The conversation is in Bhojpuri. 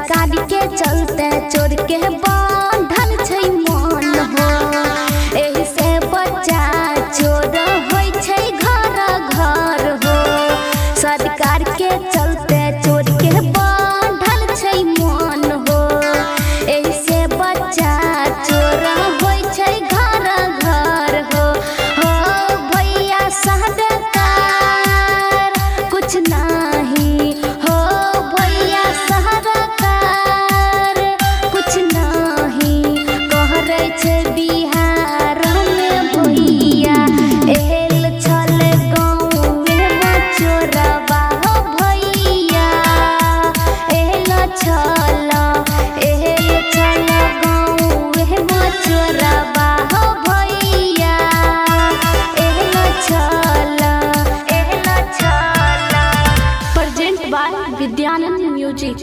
सरकार के चलते चोर के बांधल छै मन हो। एही से बच्चा चोर होय छै घर घर हो। सरकार के चलते चोर के बांधल छै मन हो। एही से बच्चा चोर होय छै घर घर हो। हो भैया सरकार कुछ नहीं हो। भैया सरकार कुछ नहीं कहरै छै बिहार में भैया एल छल गाँव में चोरबा हो। भैया एल छल गाँव में चोरबा हो। भैया एल छल। Present by Vidyanand music.